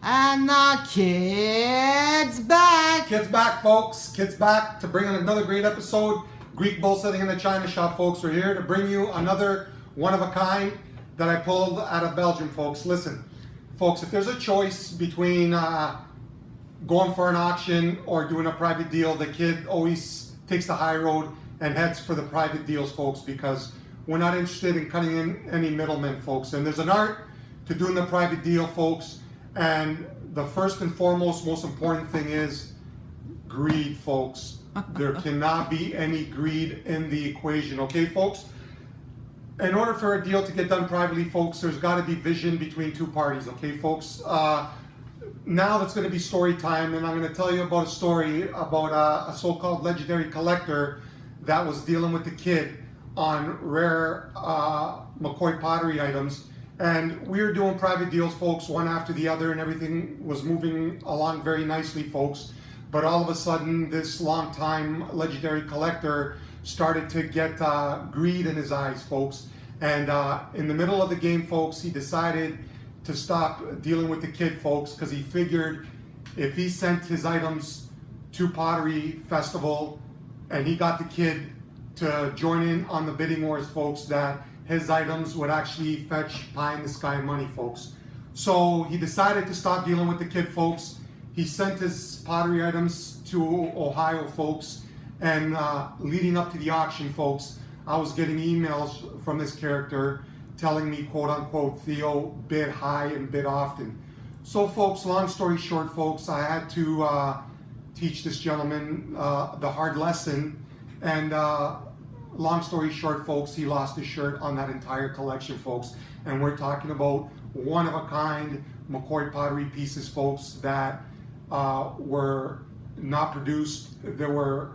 And the kid's back. Kid's back, folks. Kid's back to bring in another great episode. Greek bull sitting in the China shop, folks. We're here to bring you another one of a kind that I pulled out of Belgium, folks. Listen, folks, if there's a choice between going for an auction or doing a private deal, the kid always takes the high road and heads for the private deals, folks, because we're not interested in cutting in any middlemen, folks. And there's an art to doing the private deal, folks. And the first and foremost, most important thing is greed, folks. There cannot be any greed in the equation, okay, folks? In order for a deal to get done privately, folks, there's got to be vision between two parties, okay, folks? Now that's going to be story time, and I'm going to tell you about a story about a so-called legendary collector that was dealing with the kid on rare McCoy pottery items. And we were doing private deals, folks, one after the other, and everything was moving along very nicely, folks. But all of a sudden, this long-time legendary collector started to get greed in his eyes, folks. And in the middle of the game, folks, he decided to stop dealing with the kid, folks, because he figured if he sent his items to Pottery Festival and he got the kid to join in on the bidding wars, folks, that his items would actually fetch pie in the sky money, folks. So he decided to stop dealing with the kid, folks. He sent his pottery items to Ohio, folks, and leading up to the auction, folks, I was getting emails from this character telling me, quote unquote, Theo, bid high and bid often. So, folks, long story short, folks, I had to teach this gentleman the hard lesson, and long story short, folks, he lost his shirt on that entire collection, folks. And we're talking about one-of-a-kind McCoy pottery pieces, folks, that were not produced. There were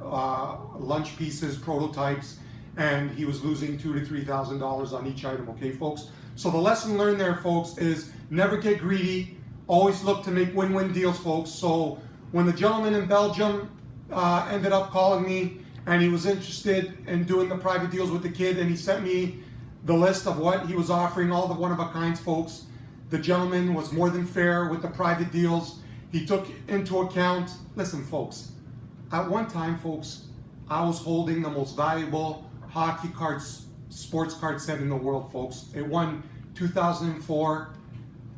lunch pieces, prototypes, and he was losing $2,000 to $3,000 on each item, okay, folks? So the lesson learned there, folks, is never get greedy. Always look to make win-win deals, folks. So when the gentleman in Belgium ended up calling me, and he was interested in doing the private deals with the kid, and he sent me the list of what he was offering, all the one-of-a-kinds, folks. The gentleman was more than fair with the private deals. He took into account, listen, folks, at one time, folks, I was holding the most valuable hockey cards, sports card set in the world, folks. It won 2004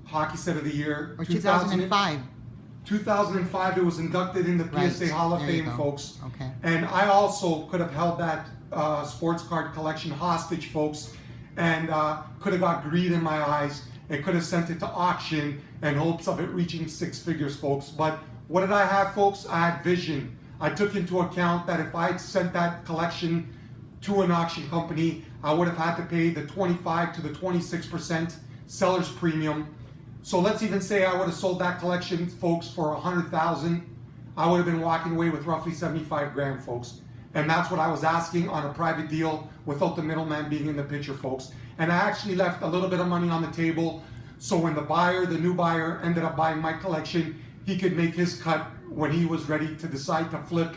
Hockey Set of the Year. Or 2005. 2005, it was inducted in the PSA Hall of Fame, folks. Okay. And I also could have held that sports card collection hostage, folks, and could have got greed in my eyes and could have sent it to auction in hopes of it reaching six figures, folks. But what did I have, folks? I had vision. I took into account that if I had sent that collection to an auction company, I would have had to pay the 25 to the 26% seller's premium. So let's even say I would have sold that collection, folks, for $100,000. I would have been walking away with roughly 75 grand, folks. And that's what I was asking on a private deal without the middleman being in the picture, folks. And I actually left a little bit of money on the table, so when the buyer, the new buyer, ended up buying my collection, he could make his cut when he was ready to decide to flip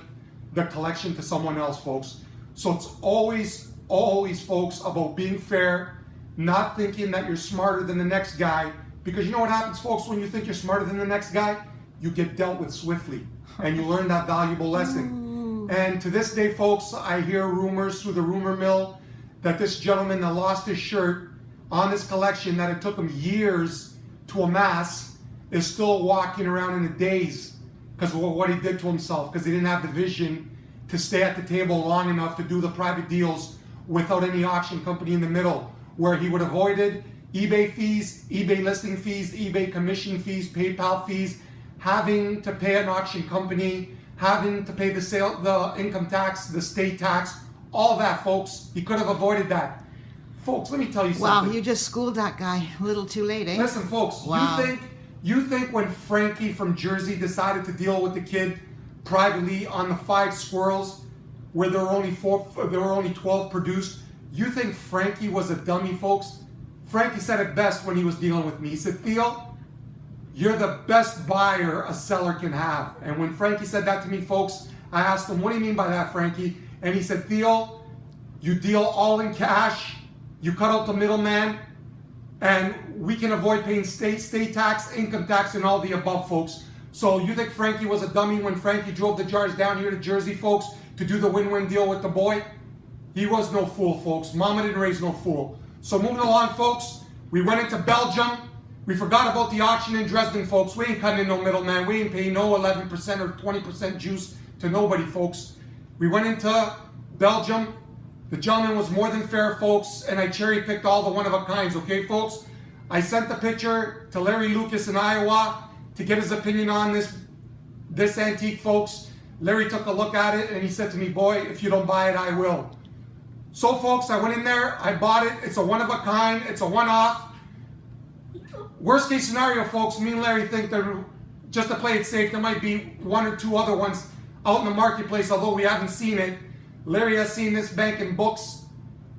the collection to someone else, folks. So it's always, folks, about being fair, not thinking that you're smarter than the next guy. Because you know what happens, folks, when you think you're smarter than the next guy? You get dealt with swiftly, and you learn that valuable lesson. And to this day, folks, I hear rumors through the rumor mill that this gentleman that lost his shirt on this collection that it took him years to amass is still walking around in a daze because of what he did to himself, because he didn't have the vision to stay at the table long enough to do the private deals without any auction company in the middle, where he would have avoided eBay fees, eBay listing fees, eBay commission fees, PayPal fees, having to pay an auction company, having to pay the income tax, the state tax, all that, folks. He could have avoided that. Folks, let me tell you something. Wow, you just schooled that guy a little too late, eh? Listen, folks, wow. you think when Frankie from Jersey decided to deal with the kid privately on the 5 squirrels, where there were only 12 produced, you think Frankie was a dummy, folks? Frankie said it best when he was dealing with me. He said, Theo, you're the best buyer a seller can have. And when Frankie said that to me, folks, I asked him, what do you mean by that, Frankie? And he said, Theo, you deal all in cash, you cut out the middleman, and we can avoid paying state tax, income tax, and all the above, folks. So you think Frankie was a dummy when Frankie drove the jars down here to Jersey, folks, to do the win-win deal with the boy? He was no fool, folks. Mama didn't raise no fool. So moving along, folks, we went into Belgium. We forgot about the auction in Dresden, folks. We ain't cutting in no middleman. We ain't paying no 11% or 20% juice to nobody, folks. We went into Belgium. The gentleman was more than fair, folks, and I cherry-picked all the one-of-a-kinds, okay, folks? I sent the picture to Larry Lucas in Iowa to get his opinion on this antique, folks. Larry took a look at it, and he said to me, boy, if you don't buy it, I will. So, folks, I went in there. I bought it. It's a one-of-a-kind. It's a one-off. Worst case scenario, folks, me and Larry think that just to play it safe, there might be one or two other ones out in the marketplace, although we haven't seen it. Larry has seen this bank in books,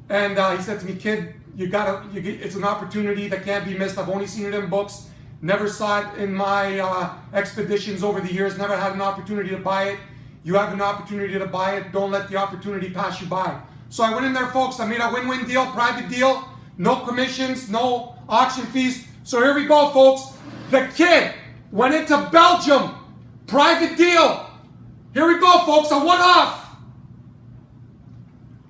and he said to me, kid, it's an opportunity that can't be missed. I've only seen it in books, never saw it in my expeditions over the years, never had an opportunity to buy it. You have an opportunity to buy it. Don't let the opportunity pass you by. So I went in there, folks. I made a win-win deal, private deal, no commissions, no auction fees. So here we go, folks. The kid went into Belgium, private deal. Here we go, folks, a one-off.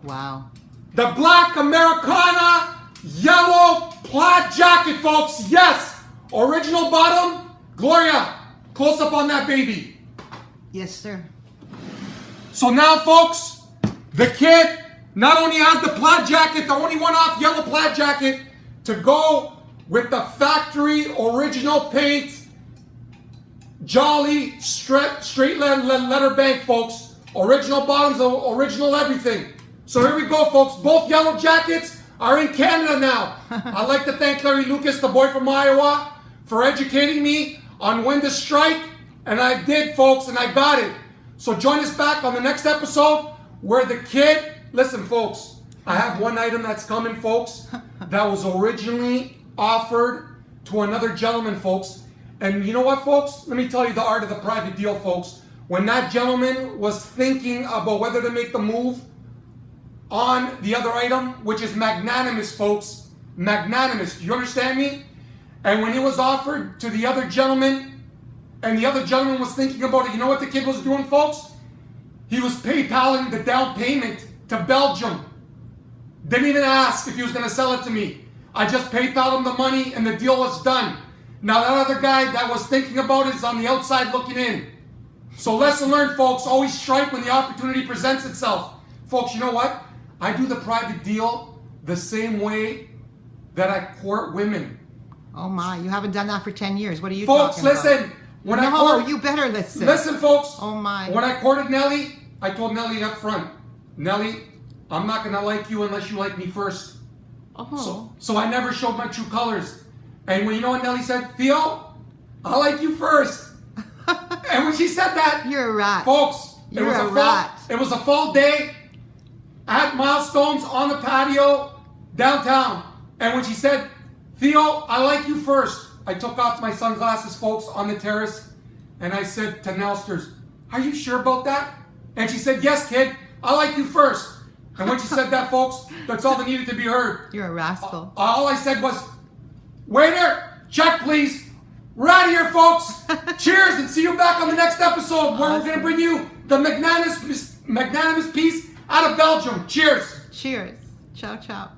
Wow. The black Americana yellow plaid jacket, folks. Yes. Original bottom. Gloria, close up on that baby. Yes, sir. So now, folks, the kid not only has the plaid jacket, the only one-off yellow plaid jacket to go with the factory original paint, jolly straight letter bank, folks. Original bottoms, original everything. So here we go, folks. Both yellow jackets are in Canada now. I'd like to thank Larry Lucas, the boy from Iowa, for educating me on when to strike. And I did, folks, and I got it. So join us back on the next episode where the kid... Listen, folks, I have one item that's coming, folks, that was originally offered to another gentleman, folks. And you know what, folks? Let me tell you the art of the private deal, folks. When that gentleman was thinking about whether to make the move on the other item, which is magnanimous, folks. Magnanimous. Do you understand me? And when it was offered to the other gentleman, and the other gentleman was thinking about it, you know what the kid was doing, folks? He was PayPaling the down payment to Belgium. Didn't even ask if he was going to sell it to me. I just PayPal'd him the money, and the deal was done. Now that other guy that was thinking about it is on the outside looking in. So lesson learned, folks. Always strike when the opportunity presents itself. Folks, you know what? I do the private deal the same way that I court women. Oh my, you haven't done that for 10 years. What are you folks, talking about? Folks, listen. No, you better listen. Listen, folks. Oh my. When I courted Nellie, I told Nellie up front, Nellie, I'm not going to like you unless you like me first. Oh. So I never showed my true colors. And when you know what Nellie said? Theo, I like you first. And when she said that, you're a rat. Folks, it was a fall day at Milestones on the patio downtown. And when she said, Theo, I like you first, I took off my sunglasses, folks, on the terrace. And I said to Nelsters, are you sure about that? And she said, yes, kid, I like you first. And when she said that, folks, that's all that needed to be heard. You're a rascal. All I said was, waiter, check please. We're out of here, folks. Cheers, and see you back on the next episode where we're going to bring you the magnanimous piece out of Belgium. Cheers. Cheers. Ciao, ciao.